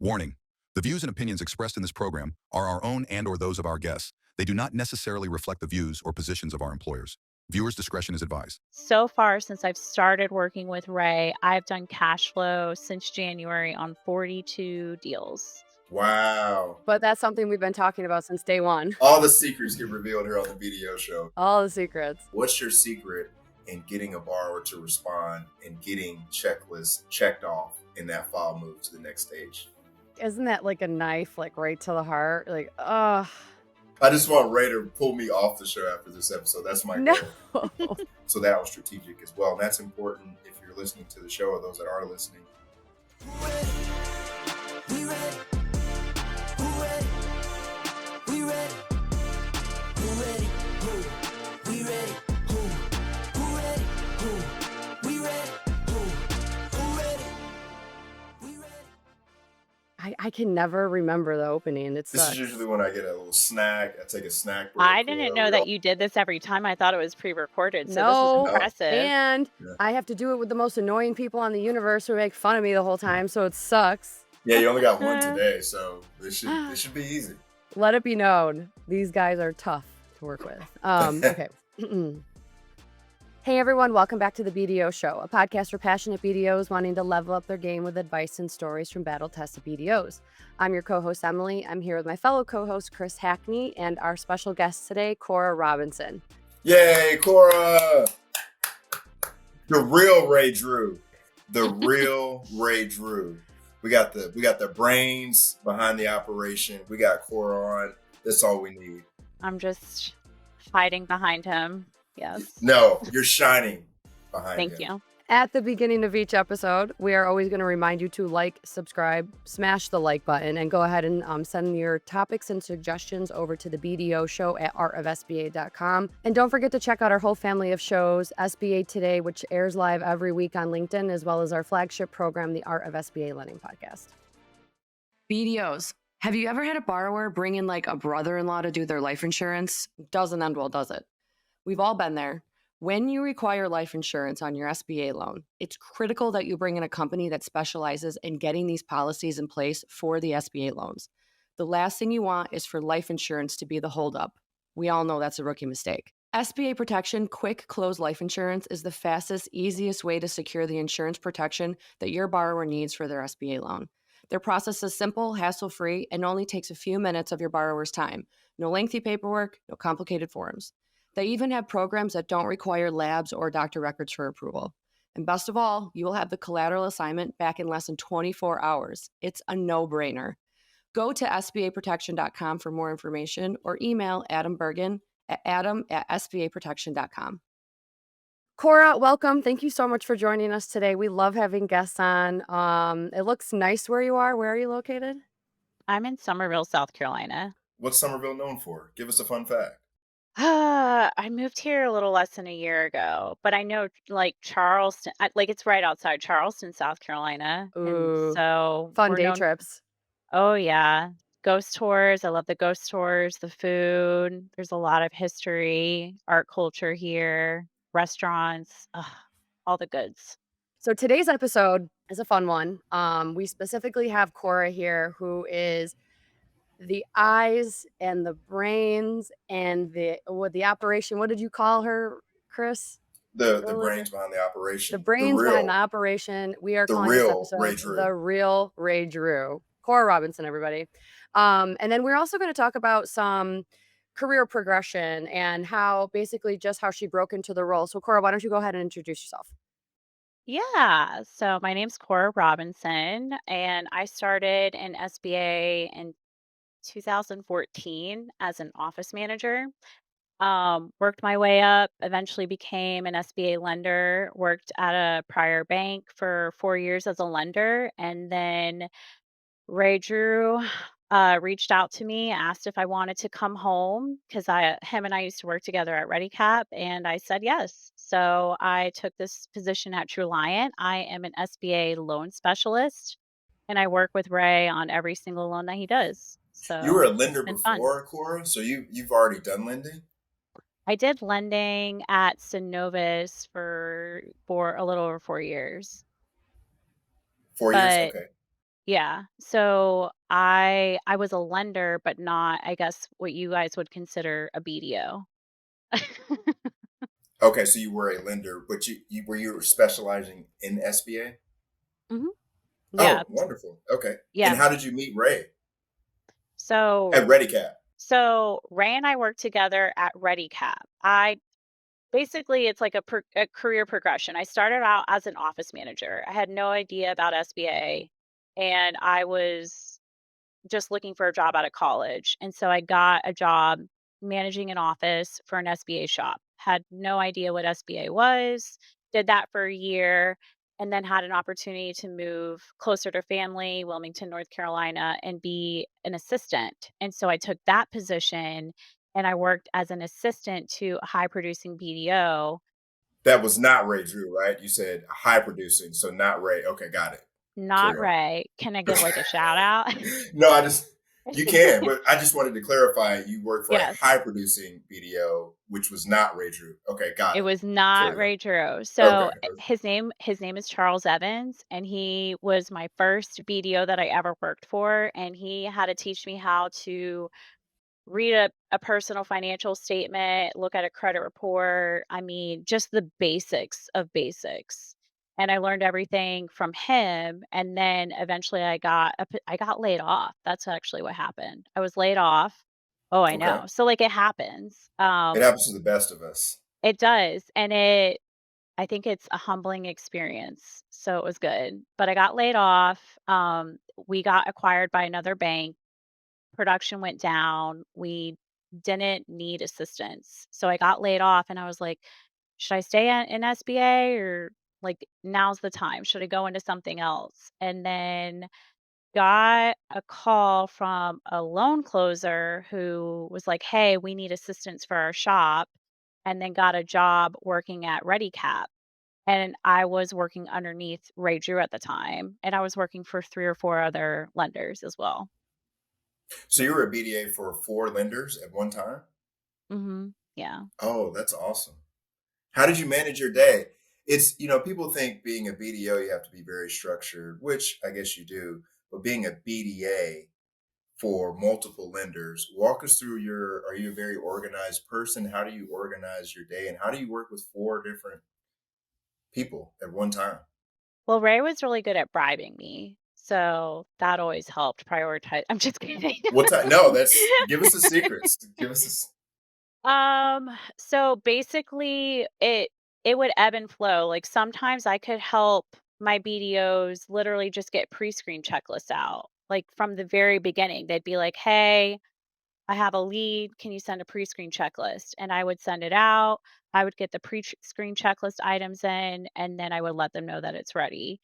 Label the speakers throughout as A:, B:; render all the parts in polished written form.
A: Warning: the views and opinions expressed in this program are our own and/or those of our guests. They do not necessarily reflect the views or positions of our employers. Viewers' discretion is advised.
B: So far, since I've started working with Ray, I've done cash flow since January on 42 deals.
C: Wow.
D: But that's something we've been talking about since day one.
C: All the secrets get revealed here on the BDO Show.
D: All the secrets.
C: What's your secret in getting a borrower to respond and getting checklists checked off and that file moved to the next stage?
D: Isn't that like a knife, like right to the heart? Like,
C: I just want Ray to pull me off the show after this episode. That's my
D: no.
C: goal. So that was strategic as well. And that's important if you're listening to the show or those that are listening.
E: We ready. Who ready? We ready. Who ready? Who? We ready. Who? Who ready? Who? We ready. Who ready? We ready.
D: I can never remember the opening. It's
C: This is usually when I get a little snack. I take a snack break.
B: I didn't know that you did this every time. I thought it was pre-recorded, so
D: No.
B: this is impressive.
D: And
C: Yeah.
D: I have to do it with the most annoying people on the universe who make fun of me the whole time, so it sucks.
C: Yeah, you only got one today, so this should be easy.
D: Let it be known, these guys are tough to work with. Okay. Hey everyone, welcome back to the BDO Show, a podcast for passionate BDOs wanting to level up their game with advice and stories from battle-tested BDOs. I'm your co-host, Emily. I'm here with my fellow co-host, Chris Hackney, and our special guest today, Cora Robinson.
C: Yay, Cora! The real Ray Drew. The real Ray Drew. We got the brains behind the operation. We got Cora on. That's all we need.
B: I'm just hiding behind him. Yes.
C: No, you're shining behind
B: Thank
C: him.
B: you.
D: At the beginning of each episode, we are always going to remind you to like, subscribe, smash the like button, and go ahead and send your topics and suggestions over to the BDO Show at artofsba.com. And don't forget to check out our whole family of shows, SBA Today, which airs live every week on LinkedIn, as well as our flagship program, the Art of SBA Lending Podcast. BDOs. Have you ever had a borrower bring in like a brother-in-law to do their life insurance? Doesn't end well, does it? We've all been there. When you require life insurance on your SBA loan, it's critical that you bring in a company that specializes in getting these policies in place for the SBA loans. The last thing you want is for life insurance to be the holdup. We all know that's a rookie mistake. SBA Protection Quick Close Life Insurance is the fastest, easiest way to secure the insurance protection that your borrower needs for their SBA loan. Their process is simple, hassle-free, and only takes a few minutes of your borrower's time. No lengthy paperwork, no complicated forms. They even have programs that don't require labs or doctor records for approval. And best of all, you will have the collateral assignment back in less than 24 hours. It's a no-brainer. Go to sbaprotection.com for more information or email Adam Bergen at adam@sbaprotection.com. Cora, welcome. Thank you so much for joining us today. We love having guests on. It looks nice where you are. Where are you located?
B: I'm in Somerville, South Carolina.
C: What's Somerville known for? Give us a fun fact.
B: I moved here a little less than a year ago, but I know like Charleston, like it's right outside Charleston, South Carolina.
D: Ooh,
B: And so
D: fun
B: we're
D: day
B: known.
D: trips.
B: Oh, yeah. Ghost tours. I love the ghost tours, the food. There's a lot of history, art culture here, restaurants, all the goods.
D: So today's episode is a fun one. We specifically have Cora here, who is the eyes and the brains and the operation. What did you call her, Chris?
C: The brains behind the operation.
D: The brains behind the operation. We are calling this episode
C: Ray Drew.
D: The Real Ray Drew. Cora Robinson, everybody. And then we're also going to talk about some career progression and how basically just how she broke into the role. So Cora, why don't you go ahead and introduce yourself?
B: Yeah. So my name's Cora Robinson, and I started in SBA in 2014 as an office manager. Worked my way up, eventually became an SBA lender, worked at a prior bank for 4 years as a lender, and then Ray Drew reached out to me, asked if I wanted to come home because him and I used to work together at ReadyCap, and I said yes. So I took this position at Truliant. I am an SBA loan specialist, and I work with Ray on every single loan that he does. So
C: You were a
B: it's
C: lender
B: been fun.
C: before, Cora, so you've already done lending?
B: I did lending at Synovus for a little over 4 years.
C: 4 years?
B: But
C: Okay.
B: Yeah. So I was a lender, but not, I guess, what you guys would consider a BDO.
C: Okay, so you were a lender, but you were specializing in SBA?
B: Hmm. Yeah.
C: Oh, wonderful. Okay. And
B: Yeah.
C: how did you meet Ray
B: So
C: at ReadyCap?
B: so Ray and I worked together at ReadyCap. I basically it's like a career progression. I started out as an office manager. I had no idea about SBA, and I was just looking for a job out of college. And so I got a job managing an office for an SBA shop. Had no idea what SBA was, did that for a year, and then had an opportunity to move closer to family, Wilmington, North Carolina, and be an assistant. And so I took that position and I worked as an assistant to a high producing BDO.
C: That was not Ray Drew, right? You said high producing, so not Ray. Okay, got it.
B: Not
C: Carry on.
B: Ray. Can I give
C: Okay.
B: like a shout out?
C: No, you can, but I just wanted to clarify you worked for a
B: Yes.
C: high producing BDO, which was not Ray Drew. Okay, got
B: It
C: it.
B: was not
C: Carry on.
B: Ray Drew.
C: Okay.
B: So, his name is Charles Evans, and he was my first BDO that I ever worked for, and he had to teach me how to read a personal financial statement, look at a credit report. I mean, just the basics of basics. And I learned everything from him, and then eventually I got laid off. That's actually what happened. I was laid off. Oh, I
C: Okay.
B: know. So like it happens.
C: It happens to the best of us.
B: It does, and I think it's a humbling experience, so it was good. But I got laid off. We got acquired by another bank. Production went down. We didn't need assistance. So I got laid off and I was like, should I stay in SBA or like now's the time? Should I go into something else? And then got a call from a loan closer who was like, hey, we need assistance for our shop. And then got a job working at ReadyCap. And I was working underneath Ray Drew at the time, and I was working for 3 or 4 other lenders as well.
C: So you were a BDA for four lenders at one time?
B: Mhm. Yeah.
C: Oh, that's awesome. How did you manage your day? It's, people think being a BDO, you have to be very structured, which I guess you do, but being a BDA for multiple lenders, walk us through are you a very organized person? How do you organize your day? And how do you work with four different people at one time?
B: Well, Ray was really good at bribing me, so that always helped prioritize. I'm just kidding.
C: What time? No, give us the secrets. Give us
B: So basically it would ebb and flow. Like sometimes I could help my BDOs literally just get pre-screen checklists out. Like from the very beginning, they'd be like, "Hey, I have a lead. Can you send a pre-screen checklist?" And I would send it out. I would get the pre-screen checklist items in, and then I would let them know that it's ready.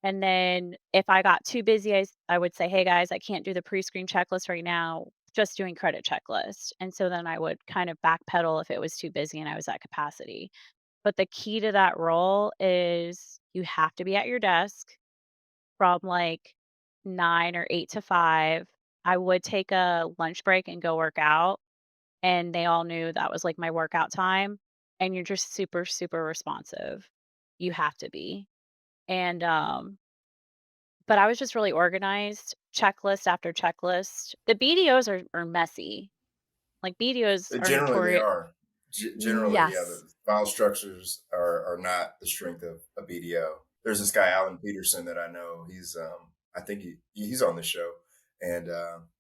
B: And then if I got too busy, I would say, "Hey guys, I can't do the pre-screen checklist right now. Just doing credit checklist." And so then I would kind of backpedal if it was too busy and I was at capacity. But the key to that role is you have to be at your desk from like 9 or 8 to 5. I would take a lunch break and go work out, and they all knew that was like my workout time. And you're just super, super responsive. You have to be. And but I was just really organized, checklist after checklist. The BDOs are messy. Like BDOs are
C: Generally, they
B: notorious.
C: are. Generally, yeah,
D: Yes.
C: the file structures are not the strength of a BDO. There's this guy, Alan Peterson, that I know. I think he's on the show. And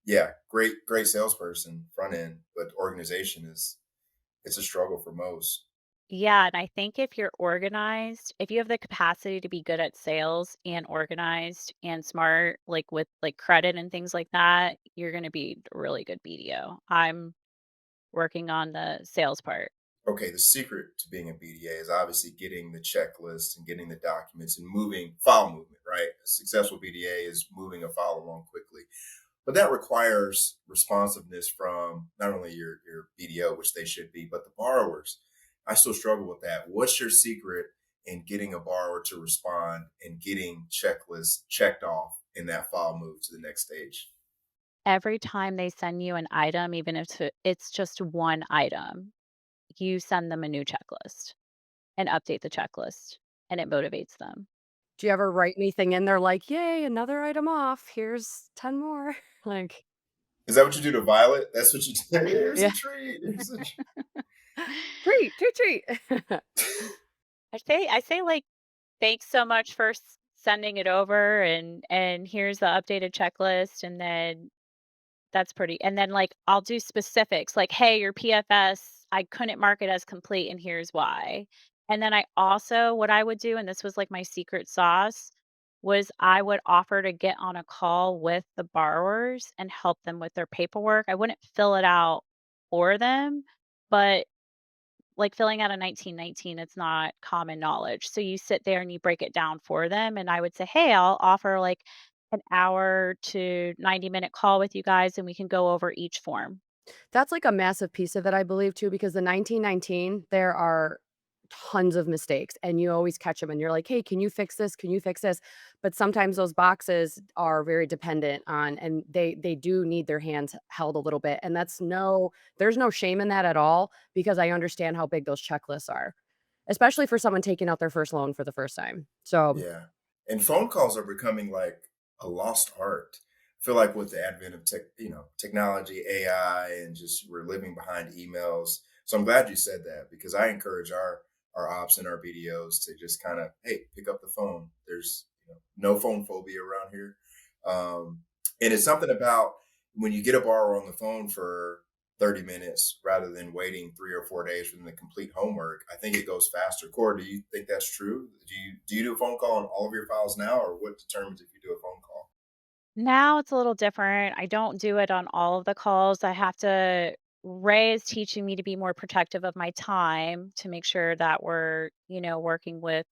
C: yeah, great salesperson, front end, but organization it's a struggle for most.
B: Yeah, and I think if you're organized, if you have the capacity to be good at sales and organized and smart, like with like credit and things like that, you're going to be a really good BDO. I'm working on the sales part.
C: Okay, the secret to being a BDA is obviously getting the checklist and getting the documents and moving file movement, right? A successful BDA is moving a file along quickly. But that requires responsiveness from not only your BDO, which they should be, but the borrowers. I still struggle with that. What's your secret in getting a borrower to respond and getting checklists checked off in that file move to the next stage?
B: Every time they send you an item, even if it's just one item, you send them a new checklist and update the checklist, and it motivates them.
D: Do you ever write anything in there like, "Yay, another item off. Here's 10 more." Like,
C: Is that what you do to Violet? That's what you do. Here's a
D: yeah.
C: treat. Here's a treat.
D: Treat, treat, treat.
B: I say like, thanks so much for sending it over, and here's the updated checklist, and then that's pretty. And then like I'll do specifics like, hey, your PFS, I couldn't mark it as complete, and here's why. And then I also, what I would do, and this was like my secret sauce, was I would offer to get on a call with the borrowers and help them with their paperwork. I wouldn't fill it out for them, but like filling out a 1919, it's not common knowledge. So you sit there and you break it down for them. And I would say, hey, I'll offer like an hour to 90-minute call with you guys and we can go over each form.
D: That's like a massive piece of it, I believe, too, because the 1919, there are tons of mistakes and you always catch them and you're like, hey, can you fix this? Can you fix this? But sometimes those boxes are very dependent on, and they do need their hands held a little bit. And there's no shame in that at all, because I understand how big those checklists are, especially for someone taking out their first loan for the first time. So
C: Yeah. And phone calls are becoming like a lost art. I feel like with the advent of technology, AI, and just we're living behind emails. So I'm glad you said that, because I encourage our ops and our BDOs to just kind of, hey, pick up the phone. There's no phone phobia around here. And it's something about when you get a borrower on the phone for 30 minutes rather than waiting 3 or 4 days for them to complete homework. I think it goes faster. Cora, do you think that's true? Do you do a phone call on all of your files now, or what determines if you do a phone call?
B: Now it's a little different. I don't do it on all of the calls. I have to Ray is teaching me to be more protective of my time to make sure that we're, working with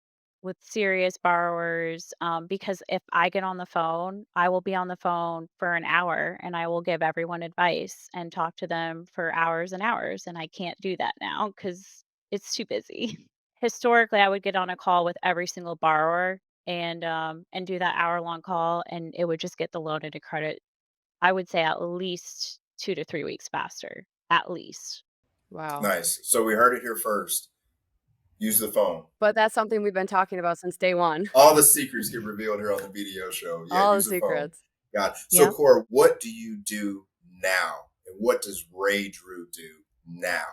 B: serious borrowers. Because if I get on the phone, I will be on the phone for an hour and I will give everyone advice and talk to them for hours and hours. And I can't do that now because it's too busy. Historically, I would get on a call with every single borrower and do that hour-long call, and it would just get the loan into credit, I would say at least 2 to 3 weeks faster, at least.
D: wow.
C: Nice. So we heard it here first. Use the phone.
D: But that's something we've been talking about since day one.
C: All the secrets get revealed here on the BDO show. Yeah,
D: All the
C: use the phone.
D: secrets.
C: Got it. So
B: Yep.
C: Cora, what do you do now? And what does Ray Drew do now?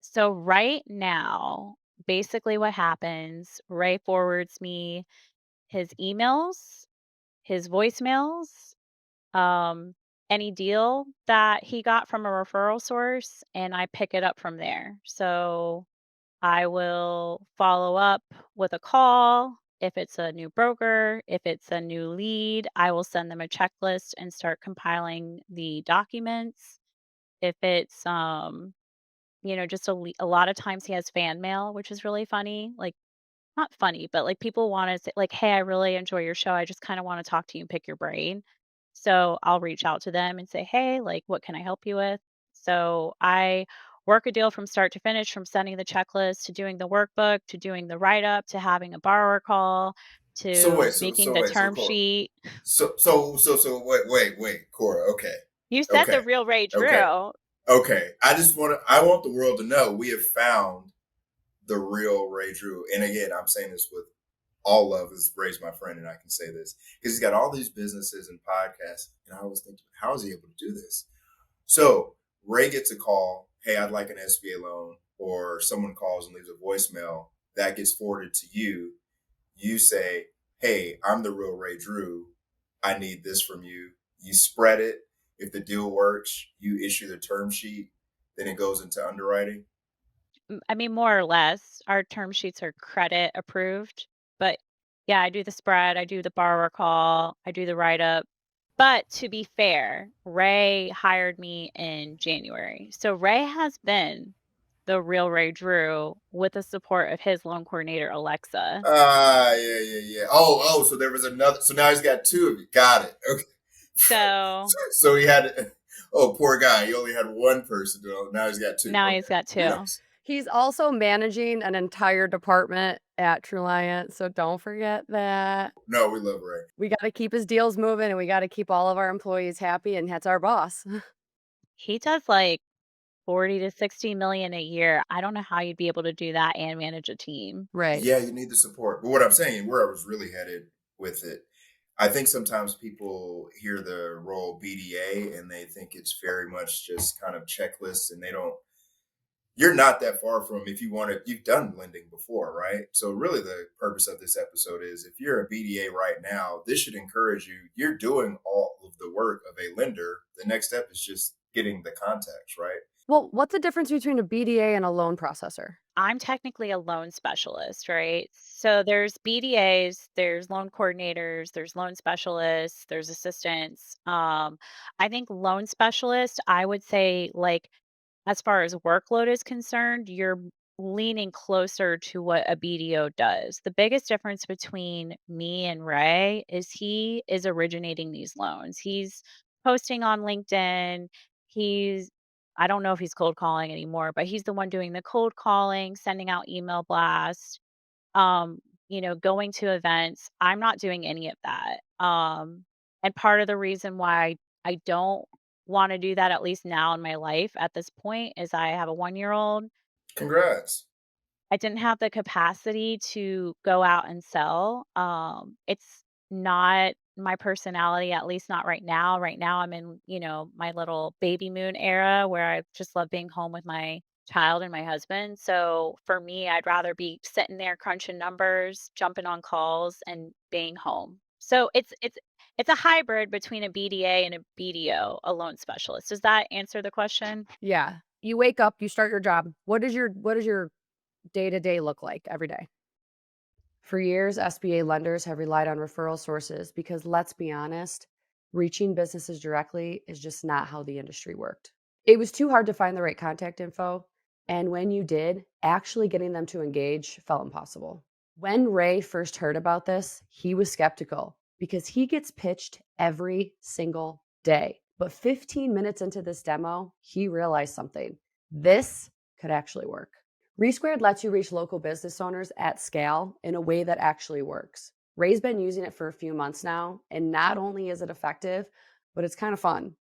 B: So right now, basically what happens, Ray forwards me his emails, his voicemails, um, any deal that he got from a referral source, and I pick it up from there. So I will follow up with a call. If it's a new broker, if it's a new lead, I will send them a checklist and start compiling the documents. If it's just a lot of times he has fan mail, which is really funny. Like not funny, but like people want to say like, "Hey, I really enjoy your show. I just kind of want to talk to you and pick your brain." So I'll reach out to them and say, "Hey, like, what can I help you with?" So I work a deal from start to finish, from sending the checklist to doing the workbook to doing the write up to having a borrower call
C: So
B: to
C: wait, so
B: making
C: so
B: the
C: wait, so
B: term
C: Cora.
B: sheet.
C: So wait, Cora. Okay,
B: You said
C: okay,
B: the real Ray
C: okay,
B: Drew.
C: okay. I want the world to know we have found the real Ray Drew. And again, I'm saying this with all love, as Ray's my friend, and I can say this because he's got all these businesses and podcasts. And I always think, how is he able to do this? So Ray gets a call, hey, I'd like an SBA loan, or someone calls and leaves a voicemail that gets forwarded to you. You say, hey, I'm the real Ray Drew. I need this from you. You spread it. If the deal works, you issue the term sheet. Then it goes into underwriting.
B: I mean, more or less, our term sheets are credit approved. But yeah, I do the spread, I do the borrower call, I do the write up. But to be fair, Ray hired me in January. So Ray has been the real Ray Drew with the support of his loan coordinator, Alexa.
C: Yeah. Oh, so there was another. So now he's got two of you. Got it. Okay.
B: So
C: So he had, oh, poor guy. He only had one person. Now he's got two.
B: now
C: Okay.
B: he's got two.
C: Nice.
D: He's also managing an entire department at Truliant, so don't forget that.
C: No, we love Ray.
D: We gotta keep his deals moving, and we gotta keep all of our employees happy, and that's our boss.
B: He does like 40 to 60 million a year. I don't know how you'd be able to do that and manage a team.
D: Right.
C: Yeah, you need the support. But what I'm saying, where I was really headed, with it. I think sometimes people hear the role BDA and they think it's very much just kind of checklists, and they don't. You're not that far from, if you want to, you've done lending before, right? So really the purpose of this episode is, if you're a BDA right now, this should encourage you. You're doing all of the work of a lender. The next step is just getting the contacts, right?
D: Well, what's the difference between a BDA and a loan processor?
B: I'm technically a loan specialist, right? So there's BDAs, there's loan coordinators, there's loan specialists, there's assistants. I think loan specialist, I would say, like, as far as workload is concerned, you're leaning closer to what a BDO does. The biggest difference between me and Ray is he is originating these loans. He's posting on LinkedIn. He's I don't know if he's cold calling anymore, but he's the one doing the cold calling, sending out email blasts, um, going to events. I'm not doing any of that. And part of the reason why I don't want to do that, at least now in my life at this point, is I have a 1 year old.
C: Congrats.
B: I didn't have the capacity to go out and sell. It's not my personality, at least not right now. Right now, I'm in, my little baby moon era where I just love being home with my child and my husband. So for me, I'd rather be sitting there crunching numbers, jumping on calls, and being home. So it's a hybrid between a BDA and a BDO, a loan specialist. Does that answer the question?
D: Yeah. You wake up, you start your job. What does your day-to-day look like every day? For years, SBA lenders have relied on referral sources because, let's be honest, reaching businesses directly is just not how the industry worked. It was too hard to find the right contact info, and when you did, actually getting them to engage felt impossible. When Ray first heard about this, he was skeptical because he gets pitched every single day. But 15 minutes into this demo, he realized something. This could actually work. Resquared lets you reach local business owners at scale in a way that actually works. Ray's been using it for a few months now, and not only is it effective, but it's kind of fun.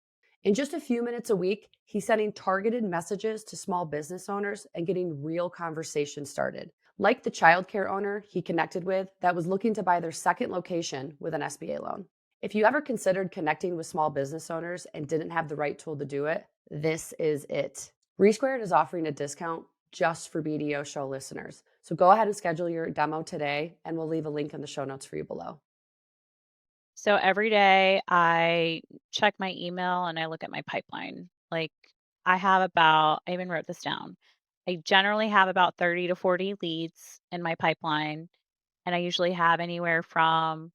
D: In just a few minutes a week, he's sending targeted messages to small business owners and getting real conversations started. Like the childcare owner he connected with that was looking to buy their second location with an SBA loan. If you ever considered connecting with small business owners and didn't have the right tool to do it, this is it. Resquared is offering a discount just for BDO Show listeners. So go ahead and schedule your demo today, and we'll leave a link in the show notes for you below.
B: So every day I check my email and I look at my pipeline. Like, I even wrote this down. I generally have about 30 to 40 leads in my pipeline. And I usually have anywhere from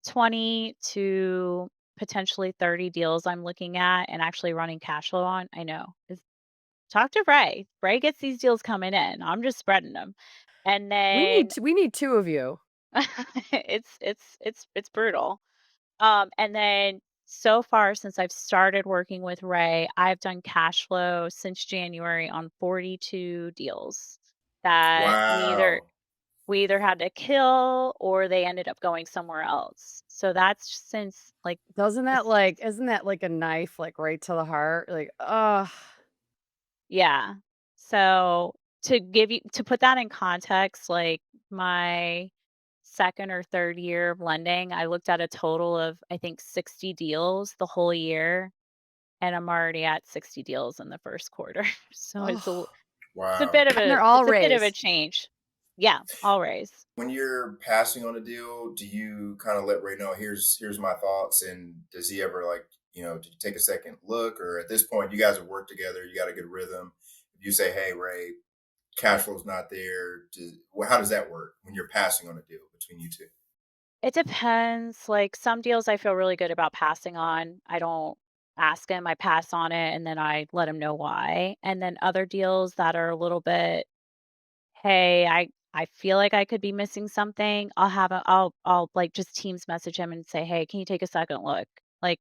B: 20 to potentially 30 deals I'm looking at and actually running cash flow on. I know. Talk to Ray. Ray gets these deals coming in. I'm just spreading them. And
D: We need
B: then
D: we need two of you.
B: it's brutal. And then so far since I've started working with Ray, I've done cash flow since January on 42 deals that
C: Wow.
B: we either had to kill or they ended up going somewhere else. So that's since like
D: Doesn't that
B: this,
D: like isn't that like a knife like right to the heart? Like, ugh.
B: yeah. So to put that in context, like my second or third year of lending, I looked at a total of I think 60 deals the whole year. And I'm already at 60 deals in the first quarter. So
D: Oh.
B: it's a bit
C: Wow.
B: of
D: And they're
B: a
D: all
B: it's a bit of a
D: raised.
B: change. Yeah, always.
C: When you're passing on a deal, do you kind of let Ray know, here's my thoughts, and does he ever, like, do you take a second look, or at this point you guys have worked together, you got a good rhythm? If you say, hey Ray, cash flow's not there, how does that work when you're passing on a deal between you two?
B: It depends. Like some deals I feel really good about passing on. I don't ask him, I pass on it and then I let him know why. And then other deals that are a little bit, hey, I feel like I could be missing something. I'll like just Teams message him and say, "Hey, can you take a second look?" Like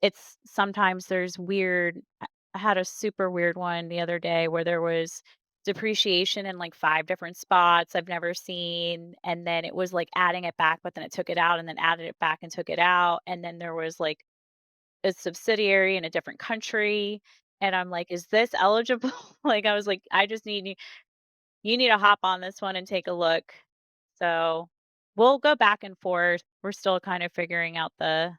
B: it's sometimes there's weird I had a super weird one the other day where there was depreciation in like 5 different spots I've never seen, and then it was like adding it back, but then it took it out and then added it back and took it out, and then there was like a subsidiary in a different country, and I'm like, "Is this eligible?" Like, I was like, "I just need you need to hop on this one and take a look." So we'll go back and forth. We're still kind of figuring out the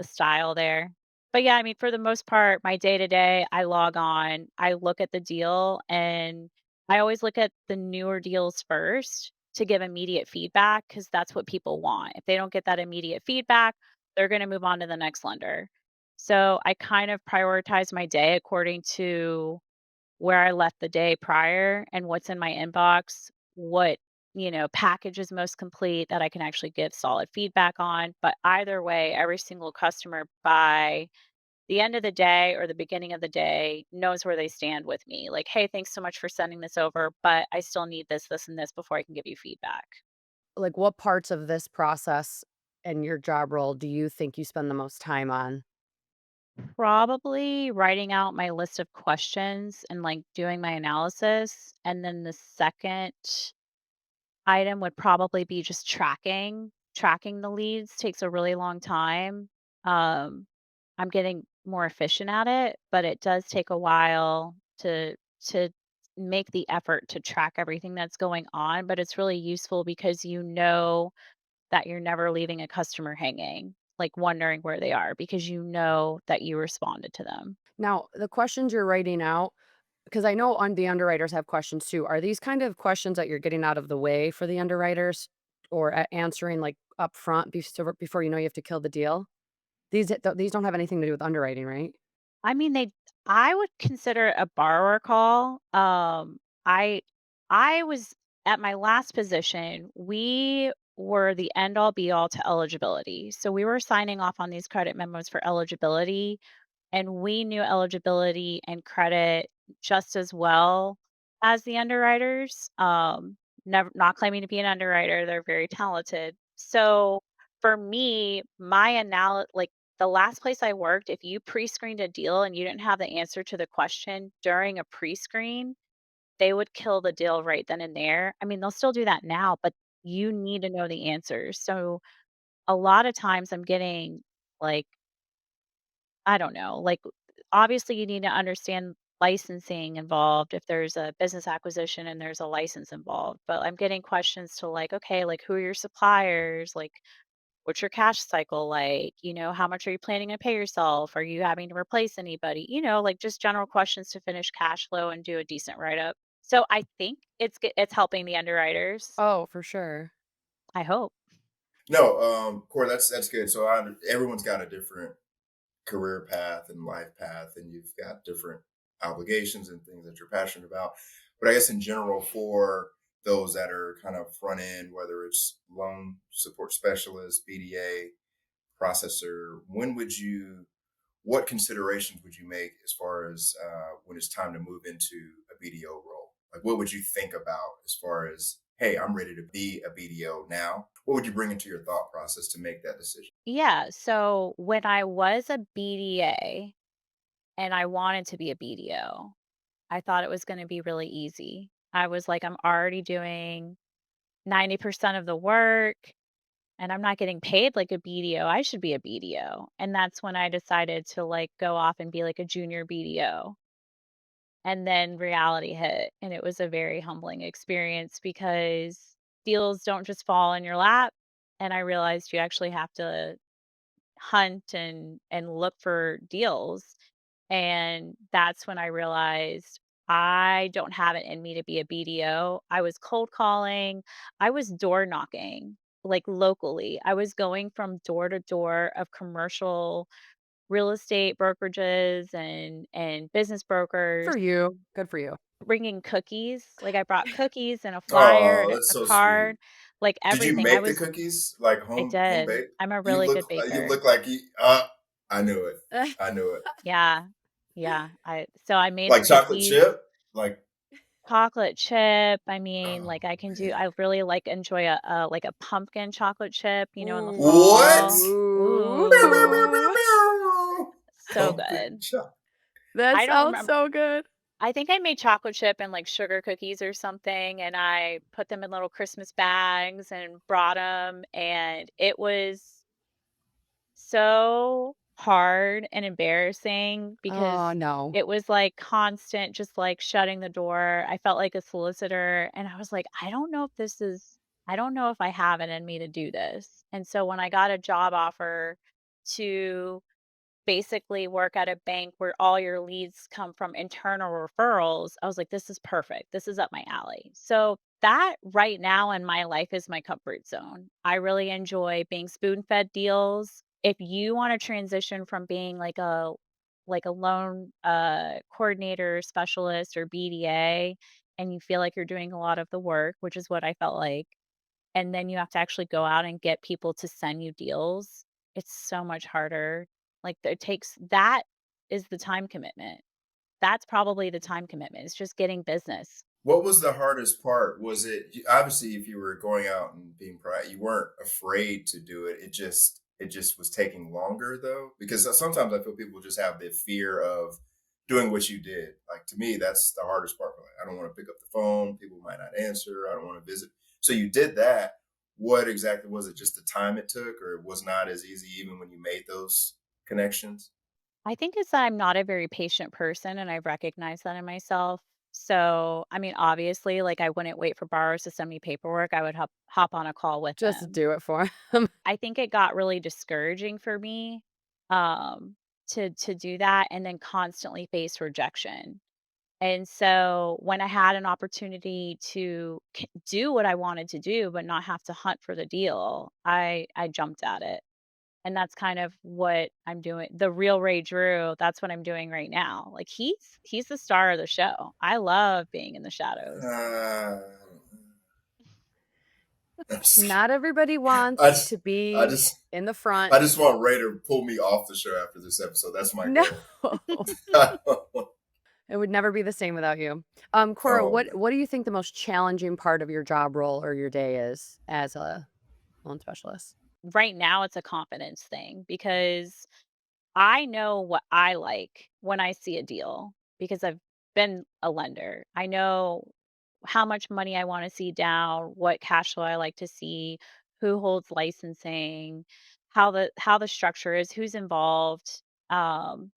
B: style there. But yeah, I mean, for the most part, my day to day, I log on, I look at the deal, and I always look at the newer deals first to give immediate feedback because that's what people want. If they don't get that immediate feedback, they're going to move on to the next lender. So I kind of prioritize my day according to where I left the day prior and what's in my inbox, what, package is most complete that I can actually give solid feedback on. But either way, every single customer by the end of the day or the beginning of the day knows where they stand with me. Like, hey, thanks so much for sending this over, but I still need this, this, and this before I can give you feedback.
D: Like, what parts of this process and your job role do you think you spend the most time on?
B: Probably writing out my list of questions and like doing my analysis. And then the second item would probably be just tracking. Tracking the leads takes a really long time. Um, I'm getting more efficient at it, but it does take a while to make the effort to track everything that's going on. But it's really useful because you know that you're never leaving a customer hanging, like wondering where they are because you know that you responded to them.
D: Now, the questions you're writing out, because I know on the underwriters have questions too. Are these kind of questions that you're getting out of the way for the underwriters or answering like up front before you know you have to kill the deal? These don't have anything to do with underwriting, right?
B: I mean, I would consider it a borrower call. I I was at my last position, we were the end all be all to eligibility. So we were signing off on these credit memos for eligibility, and we knew eligibility and credit just as well as the underwriters. Never not claiming to be an underwriter, they're very talented. So for me, like the last place I worked, if you pre-screened a deal and you didn't have the answer to the question during a pre-screen, they would kill the deal right then and there. I mean, they'll still do that now, but you need to know the answers. So a lot of times I'm getting like, I don't know, like obviously you need to understand licensing involved if there's a business acquisition and there's a license involved. But I'm getting questions to like, okay, like who are your suppliers? Like what's your cash cycle like? How much are you planning to pay yourself? Are you having to replace anybody? Like just general questions to finish cash flow and do a decent write up. So I think it's helping the underwriters.
D: Oh, for sure.
B: I hope.
C: No, Core, that's good. So everyone's got a different career path and life path, and you've got different obligations and things that you're passionate about. But I guess in general, for those that are kind of front end, whether it's loan support specialist, BDA, processor, what considerations would you make as far as when it's time to move into a BDO role? Like, what would you think about as far as, hey, I'm ready to be a BDO now? What would you bring into your thought process to make that decision?
B: Yeah. So when I was a BDA and I wanted to be a BDO, I thought it was going to be really easy. I was like, I'm already doing 90% of the work and I'm not getting paid like a BDO. I should be a BDO. And that's when I decided to like go off and be like a junior BDO. And then reality hit. And it was a very humbling experience because deals don't just fall in your lap. And I realized you actually have to hunt and look for deals. And that's when I realized I don't have it in me to be a BDO. I was cold calling, I was door knocking, like locally. I was going from door to door of commercial real estate brokerages and business brokers,
D: For you. Good for you.
B: bringing cookies. Like I brought cookies and a flyer
C: Oh,
B: and
C: that's
B: a
C: so sweet.
B: card, like
C: Did you
B: everything.
C: make the cookies like
B: I
C: home
B: did.
C: baked?
B: I'm a
C: You
B: really
C: look
B: good
C: you
B: baker.
C: look like you. I knew it. I knew it.
B: Yeah. Yeah. I made
C: Like chocolate
B: cookies,
C: chip. Like
B: chocolate chip. I mean,
C: oh
B: like I can do
C: man,
B: I really like enjoy a like a pumpkin chocolate chip, in the
C: what?
B: fall.
C: Meow, meow,
B: Ooh,
C: meow,
D: Ooh.
C: meow, meow.
B: so
C: Pumpkin
B: good.
C: chocolate.
D: That
B: I don't
D: sounds
B: remember.
D: so good.
B: I think I made chocolate chip and like sugar cookies or something, and I put them in little Christmas bags and brought them, and it was so hard and embarrassing
D: Oh,
B: because
D: no.
B: it was like constant, just like shutting the door. I felt like a solicitor, and I was like, I don't know if this is. I don't know if I have it in me to do this. And so when I got a job offer to basically work at a bank where all your leads come from internal referrals, I was like, this is perfect. This is up my alley. So that right now in my life is my comfort zone. I really enjoy being spoon-fed deals. If you want to transition from being like a loan coordinator, specialist, or BDA, and you feel like you're doing a lot of the work, which is what I felt like, and then you have to actually go out and get people to send you deals, it's so much harder. Like, it takes that is the time commitment. That's probably the time commitment. It's just getting business.
C: What was the hardest part? Was it obviously if you were going out and being proactive, you weren't afraid to do it. It just was taking longer though, because sometimes I feel people just have the fear of doing what you did. Like to me, that's the hardest part. Like, I don't want to pick up the phone. People might not answer. I don't want to visit. So you did that. What exactly was it? Just the time it took, or it was not as easy even when you made those connections?
B: I think it's that I'm not a very patient person, and I recognize that in myself. So, I mean, obviously, like, I wouldn't wait for borrowers to send me paperwork. I would hop on a call with
D: Just
B: them.
D: do it for him.
B: I think it got really discouraging for me, um, to do that and then constantly face rejection. And so when I had an opportunity to do what I wanted to do, but not have to hunt for the deal, I jumped at it. And that's kind of what I'm doing. The real Ray Drew, that's what I'm doing right now. Like he's the star of the show. I love being in the shadows.
C: Uh, I'm just,
D: Not everybody
C: I
D: wants
C: just,
D: to
C: I
D: be
C: just,
D: in the front.
C: I just want Ray to pull me off the show after this episode. That's my
D: No.
C: goal.
D: It would never be the same without you. Cora,
C: Oh
D: what do you think the most challenging part of your job role or your day is as a loan specialist?
B: Right now it's a confidence thing because I know what I like when I see a deal because I've been a lender. I know how much money I want to see down, what cash flow I like to see, who holds licensing, how the structure is, who's involved. Um,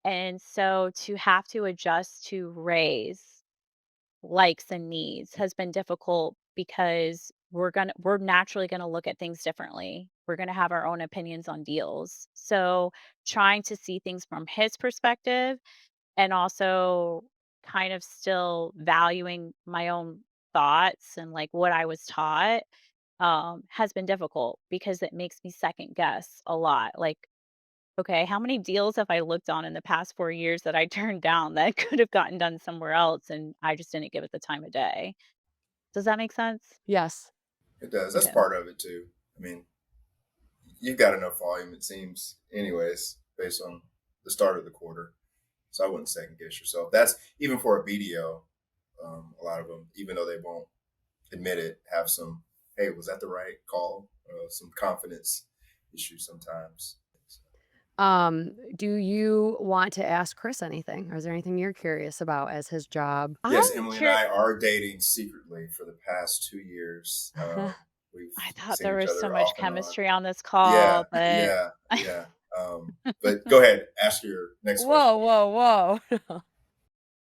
B: and so to have to adjust to raise likes and needs has been difficult because we're naturally going to look at things differently. We're going to have our own opinions on deals. So trying to see things from his perspective and also kind of still valuing my own thoughts and like what I was taught has been difficult because it makes me second guess a lot. Like, okay, how many deals have I looked on in the past 4 years that I turned down that could have gotten done somewhere else and I just didn't give it the time of day? Does that make sense?
D: Yes.
C: it does. That's
B: Okay.
C: part of it too. I mean, you've got enough volume, it seems, anyways, based on the start of the quarter. So I wouldn't second guess yourself. That's even for a BDO. A lot of them, even though they won't admit it, have some. Hey, was that the right call? Some confidence issues sometimes.
D: Do you want to ask Chris anything? Or is there anything you're curious about as his job?
C: Yes,
B: I'm
C: Emily and
B: curious.
C: I are dating secretly for the past 2 years. We've
B: I thought
C: seen
B: there
C: each
B: was so
C: other
B: much
C: off and on.
B: chemistry on this
C: Yeah,
B: call, but
C: yeah, yeah. But go ahead, ask your next question.
D: Whoa, whoa, whoa.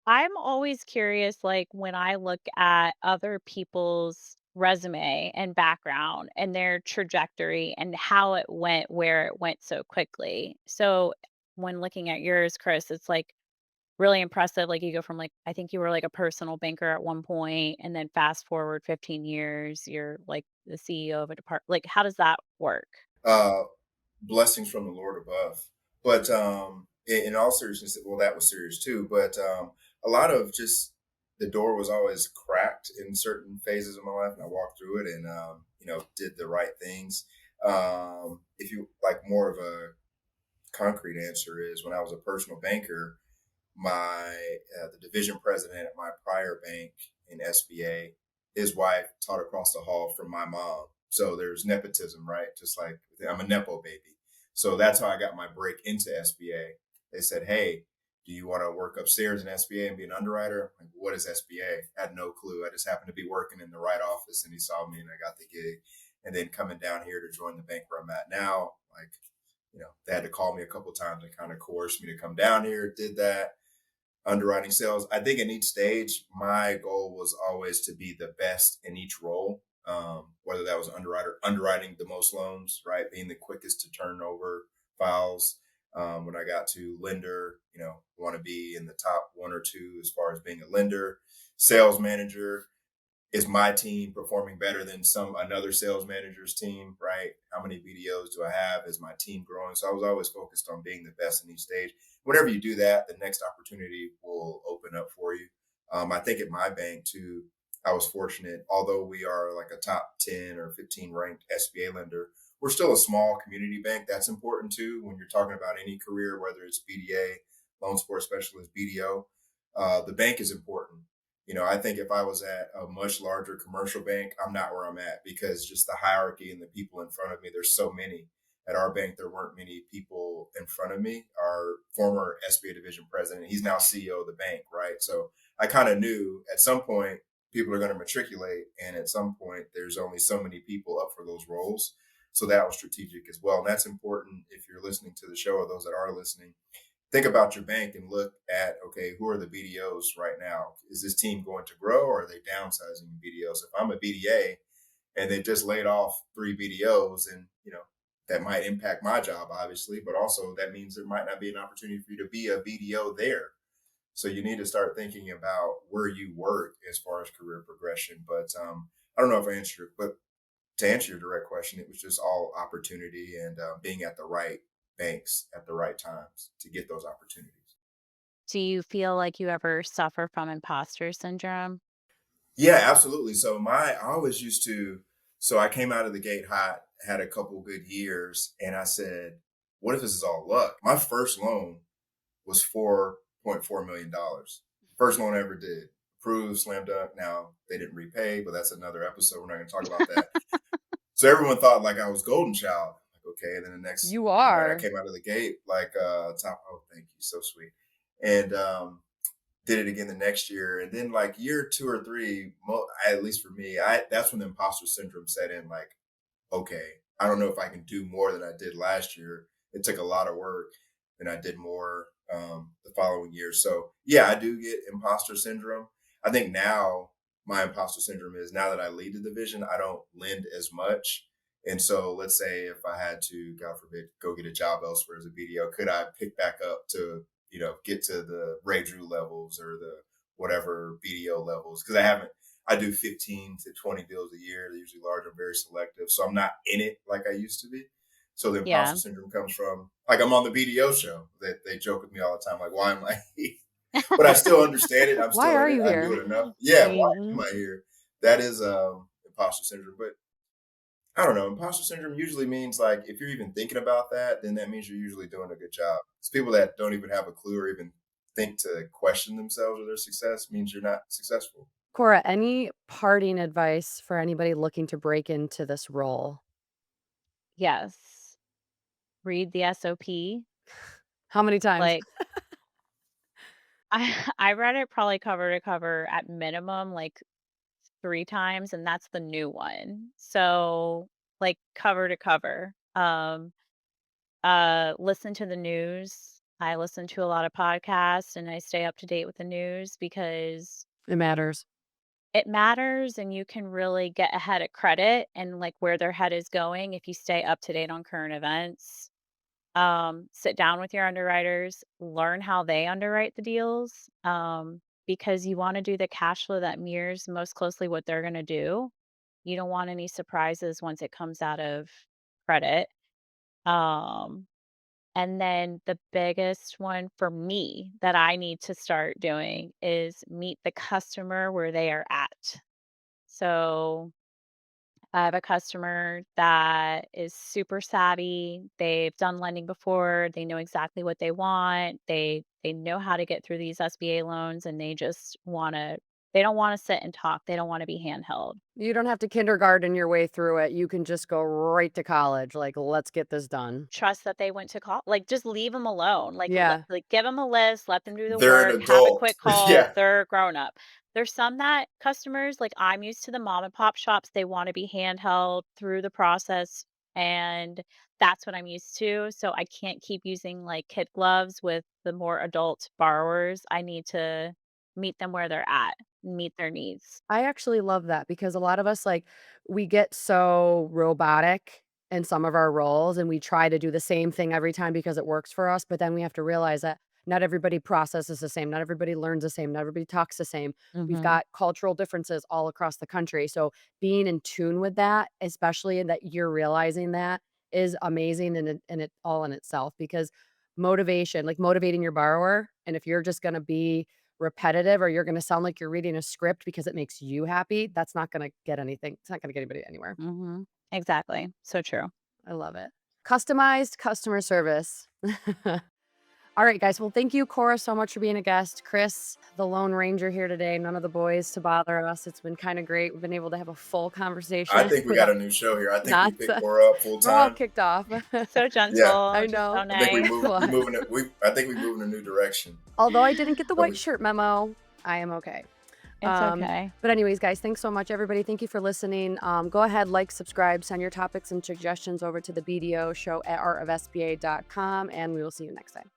B: I'm always curious, like when I look at other people's resume and background and their trajectory and how it went where it went so quickly. So when looking at yours, Chris, it's like really impressive. Like you go from like, I think you were like a personal banker at one point, and then fast forward 15 years, you're like the CEO of a department. Like, how does that work?
C: Uh, Blessings from the Lord above. But in all seriousness, well, that was serious too. But a lot of just the door was always cracked in certain phases of my life, and I walked through it and did the right things. If you like more of a concrete answer is when I was a personal banker, my the division president at my prior bank in SBA, his wife taught across the hall from my mom. So there's nepotism, right? Just like I'm a nepo baby. So that's how I got my break into SBA. They said, "Hey, do you want to work upstairs in SBA and be an underwriter?" I'm like, what is SBA? I had no clue. I just happened to be working in the right office, and he saw me, and I got the gig. And then coming down here to join the bank where I'm at now, like they had to call me a couple of times and kind of coerce me to come down here. Did that underwriting sales. I think in each stage, my goal was always to be the best in each role. whether that was underwriting the most loans, right, being the quickest to turn over files. When I got to lender, want to be in the top one or two as far as being a lender. Sales manager, is my team performing better than another sales manager's team, right? How many BDOs do I have? Is my team growing? So I was always focused on being the best in each stage. Whenever you do that, the next opportunity will open up for you. I think at my bank too, I was fortunate, although we are like a top 10 or 15 ranked SBA lender, we're still a small community bank. That's important too when you're talking about any career, whether it's BDA, loan support specialist, BDO. The bank is important. I think if I was at a much larger commercial bank, I'm not where I'm at because just the hierarchy and the people in front of me, there's so many. At our bank, there weren't many people in front of me. Our former SBA division president, he's now CEO of the bank, right? So I kind of knew at some point people are going to matriculate, and at some point there's only so many people up for those roles. So that was strategic as well. And that's important if you're listening to the show or those that are listening. Think about your bank and look at, okay, who are the BDOs right now? Is this team going to grow or are they downsizing BDOs? If I'm a BDA and they just laid off 3 BDOs, and that might impact my job, obviously, but also that means there might not be an opportunity for you to be a BDO there. So you need to start thinking about where you work as far as career progression. But I don't know if I answered it, but to answer your direct question, it was just all opportunity and being at the right banks at the right times to get those opportunities.
B: Do you feel like you ever suffer from imposter syndrome?
C: Yeah, absolutely. I always used to, so I came out of the gate hot, had a couple good years, and I said, what if this is all luck? My first loan was $4.4 million. First loan I ever did. Approved, slam dunk. Now they didn't repay, but that's another episode. We're not going to talk about that. So everyone thought like I was golden child. Like, okay. And then the next,
D: You
C: I
D: are.
C: came out of the gate like top. Oh, thank you. So sweet. And did it again the next year. And then like year 2 or 3, at least for me, that's when the imposter syndrome set in. Like, okay, I don't know if I can do more than I did last year. It took a lot of work, and I did more the following year. So yeah, I do get imposter syndrome. I think now my imposter syndrome is now that I lead the division, I don't lend as much. And so let's say if I had to, God forbid, go get a job elsewhere as a BDO, could I pick back up to, get to the Ray Drew levels or the whatever BDO levels? Because I do 15 to 20 deals a year. They're usually large. I'm very selective. So I'm not in it like I used to be. So the
B: Yeah.
C: imposter syndrome comes from, like, I'm on the BDO show. They joke with me all the time, like, why am I here? But I still understand it. I'm
D: Why
C: still
D: are
C: in
D: you
C: it. I
D: here?
C: do it enough. Yeah, why am
B: Mhm.
C: I here? That is imposter syndrome. But I don't know. Imposter syndrome usually means like if you're even thinking about that, then that means you're usually doing a good job. It's people that don't even have a clue or even think to question themselves or their success means you're not successful.
D: Cora, any parting advice for anybody looking to break into this role?
B: Yes. Read the SOP.
D: How many times?
B: Like I read it probably cover to cover at minimum like 3 times, and that's the new one. So, like, cover to cover. Listen to the news. I listen to a lot of podcasts, and I stay up to date with the news because
D: It matters.
B: it matters, and you can really get ahead of credit and, like, where their head is going if you stay up to date on current events. Sit down with your underwriters, learn how they underwrite the deals, because you wanna do the cash flow that mirrors most closely what they're gonna do. You don't want any surprises once it comes out of credit. Um, and then the biggest one for me that I need to start doing is meet the customer where they are at. So I have a customer that is super savvy. They've done lending before. They know exactly what they want. They know how to get through these SBA loans, and they don't want to sit and talk. They don't want to be handheld.
D: You don't have to kindergarten your way through it. You can just go right to college. Like, let's get this done.
B: Trust that they went to call, like, just leave them alone.
D: Yeah.
B: Like, give them a list, let them do the
C: They're an
B: work, have a
C: adult.
B: quick call.
C: Yeah.
B: They're grown up. There's some that customers, like, I'm used to the mom and pop shops, they want to be handheld through the process, and that's what I'm used to. So I can't keep using like kid gloves with the more adult borrowers. I need to meet them where they're at. meet their needs.
D: I actually love that because a lot of us, like, we get so robotic in some of our roles and we try to do the same thing every time because it works for us. But then we have to realize that not everybody processes the same, not everybody learns the same, not everybody talks the same. We've
B: Mhm.
D: got cultural differences all across the country. So being in tune with that, especially that you're realizing that, is amazing in it all in itself because motivation, like motivating your borrower. And if you're just going to be repetitive or you're gonna sound like you're reading a script because it makes you happy, that's not gonna get anything. It's not gonna get anybody anywhere.
B: Mhm. Exactly. So true.
D: I love it. Customized customer service. All right, guys. Well, thank you, Cora, so much for being a guest. Chris, the Lone Ranger here today, none of the boys to bother us. It's been kind of great. We've been able to have a full
C: I
D: conversation
C: think we got
D: without
C: a new show here. I think we
D: not.
C: picked Cora up full
D: We're all
C: time.
D: kicked off.
B: So
C: Yeah,
B: gentle,
D: I
B: just so
D: know.
C: I think we
B: nice.
C: moved.
D: What?
C: We moving it. I think we moving a new direction.
D: Although I didn't get the
C: But
D: white
C: we-
D: shirt memo, I am okay.
B: It's okay.
D: But anyways, guys, thanks so much, everybody. Thank you for listening. Go ahead, like, subscribe, send your topics and suggestions over to the BDO Show at artofsba.com, and we will see you next time.